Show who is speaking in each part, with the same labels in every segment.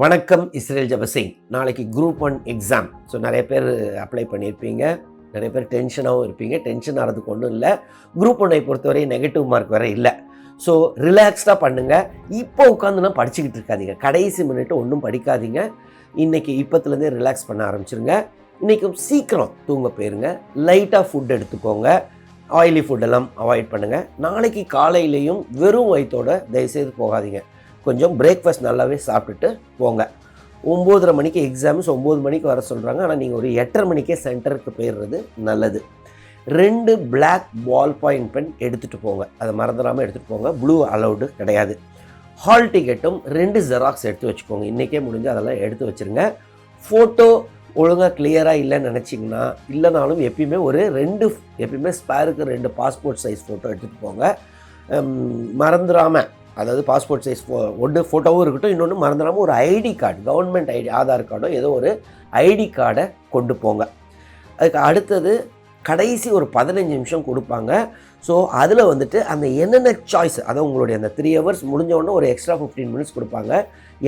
Speaker 1: வணக்கம் இஸ்ரேல் ஜெபசிங். நாளைக்கு group 1 exam. So நிறைய பேர் அப்ளை பண்ணியிருப்பீங்க, நிறைய பேர் டென்ஷனாகவும் இருப்பீங்க. டென்ஷன் ஆகிறதுக்கு ஒன்றும் இல்லை. குரூப் 1ஐ பொறுத்தவரை நெகட்டிவ் மார்க் வேறு இல்லை. ஸோ ரிலாக்ஸ்டாக பண்ணுங்கள். இப்போ உட்காந்துனா படிச்சுக்கிட்டு இருக்காதீங்க, கடைசி மினிட்டு ஒன்றும் படிக்காதீங்க. இன்றைக்கி இப்போத்துலேருந்தே ரிலாக்ஸ் பண்ண ஆரம்பிச்சிருங்க. இன்றைக்கும் சீக்கிரம் தூங்க போயிருங்க. லைட்டாக ஃபுட் எடுத்துக்கோங்க, ஆயிலி ஃபுட்டெல்லாம் அவாய்ட் பண்ணுங்கள். நாளைக்கு காலையிலையும் வெறும் வயிற்றோட தயவுசெய்து போகாதீங்க. கொஞ்சம் பிரேக்ஃபாஸ்ட் நல்லாவே சாப்பிட்டுட்டு போங்க. 9:30 மணிக்கு எக்ஸாம். ஸோ 9 மணிக்கு வர சொல்கிறாங்க. ஆனால் நீங்கள் ஒரு 8:30 மணிக்கே சென்டருக்கு போயிடுறது நல்லது. 2 பிளாக் பால் பாயிண்ட் பென் எடுத்துகிட்டு போங்க, அதை மறந்துடாமல் எடுத்துகிட்டு போங்க. ப்ளூ அலௌடு கிடையாது. ஹால் டிக்கெட்டும் 2 ஜெராக்ஸ் எடுத்து வச்சுக்கோங்க. இன்றைக்கே முடிஞ்சு அதெல்லாம் எடுத்து வச்சுருங்க. ஃபோட்டோ ஒழுங்காக கிளியராக இல்லைன்னு நினச்சிங்கன்னா, இல்லைனாலும் எப்பயுமே ஸ்பேருக்கு 2 பாஸ்போர்ட் சைஸ் ஃபோட்டோ எடுத்துகிட்டு போங்க. மறந்துடாமல், அதாவது பாஸ்போர்ட் சைஸ் ஒன்று ஃபோட்டோவும் இருக்கட்டும், இன்னொன்று மறந்துடாமல் ஒரு ID card, government ID, Aadhaar கார்டோ ஏதோ ஒரு ஐடி கார்டை கொண்டு போங்க. அதுக்கு அடுத்தது கடைசி ஒரு 15 நிமிஷம் கொடுப்பாங்க. ஸோ அதில் அந்த என்னென்ன சாய்ஸ், அதாவது உங்களுடைய அந்த 3 ஹவர்ஸ் முடிஞ்சவொடனே ஒரு எக்ஸ்ட்ரா 15 மினிட்ஸ் கொடுப்பாங்க.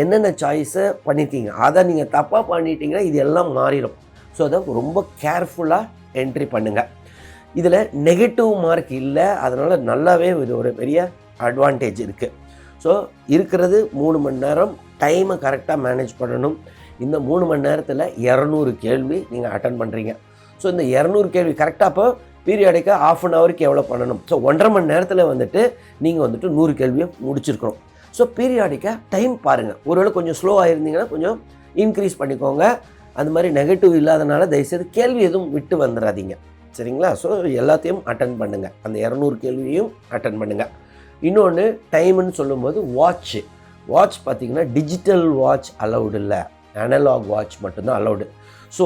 Speaker 1: என்னென்ன சாய்ஸை பண்ணியிருக்கீங்க, அதை நீங்கள் தப்பாக பண்ணிட்டீங்கன்னா இது எல்லாம் மாறிடும். ஸோ அதை ரொம்ப கேர்ஃபுல்லாக என்ட்ரி பண்ணுங்கள். இதில் நெகட்டிவ் மார்க் இல்லை, அதனால் நல்லாவே இது ஒரு பெரிய அட்வான்டேஜ் இருக்குது. ஸோ இருக்கிறது 3 மணி நேரம். டைமை கரெக்டாக மேனேஜ் பண்ணணும். இந்த 3 மணி நேரத்தில் 200 கேள்வி நீங்கள் அட்டன் பண்ணுறீங்க. ஸோ இந்த 200 கேள்வி கரெக்டாக அப்போ பீரியாடிக்காக ½ அன் ஹவருக்கு எவ்வளோ பண்ணணும். ஸோ 1.5 மணி நேரத்தில் நீங்கள் 100 கேள்வியை முடிச்சிருக்கணும். ஸோ பீரியாடிக்காக டைம் பாருங்கள். ஒருவேளை கொஞ்சம் ஸ்லோவாக இருந்தீங்கன்னா கொஞ்சம் இன்க்ரீஸ் பண்ணிக்கோங்க. அந்த மாதிரி நெகட்டிவ் இல்லாதனால தயவுசெய்து கேள்வி எதுவும் விட்டு வந்துடாதீங்க, சரிங்களா? ஸோ எல்லாத்தையும் அட்டன் பண்ணுங்கள். அந்த 200 கேள்வியும் அட்டன் பண்ணுங்கள். இன்னொன்று, டைம்னு சொல்லும்போது வாட்ச் பார்த்திங்கன்னா டிஜிட்டல் வாட்ச் அலௌடு இல்லை, அனலாக் வாட்ச் மட்டும்தான் அலௌடு. ஸோ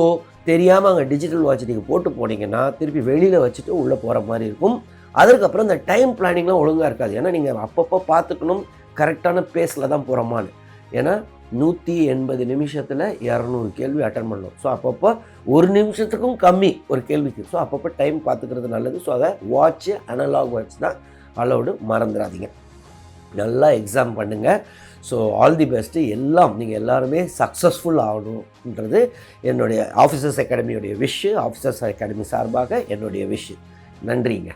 Speaker 1: தெரியாமல் அங்கே டிஜிட்டல் வாட்ச் நீங்கள் போட்டு போனீங்கன்னா திருப்பி வெளியில் வச்சுட்டு உள்ளே போகிற மாதிரி இருக்கும். அதுக்கப்புறம் இந்த டைம் பிளானிங்லாம் ஒழுங்காக இருக்காது. ஏன்னா நீங்கள் அப்பப்போ பார்த்துக்கணும் கரெக்டான பேஸில் தான் போகிறோமான்னு. ஏன்னா 180 நிமிஷத்தில் 200 கேள்வி அட்டன் பண்ணணும். ஸோ அப்பப்போ 1 நிமிஷத்துக்கும் கம்மி ஒரு கேள்விக்கு. ஸோ அப்பப்போ டைம் பார்த்துக்கிறது நல்லது. ஸோ அதை வாட்ச்சு, அனலாக் வாட்ச் தான் அலௌடு, மறந்துடாதீங்க. நல்லா எக்ஸாம் பண்ணுங்கள். So all the best. நீங்கள் எல்லாருமே சக்ஸஸ்ஃபுல் ஆகணுன்றது என்னுடைய ஆஃபீஸர்ஸ் அகாடமியோடைய விஷ். ஆஃபீஸர்ஸ் அகாடமி சார்பாக என்னுடைய விஷ். நன்றிங்க.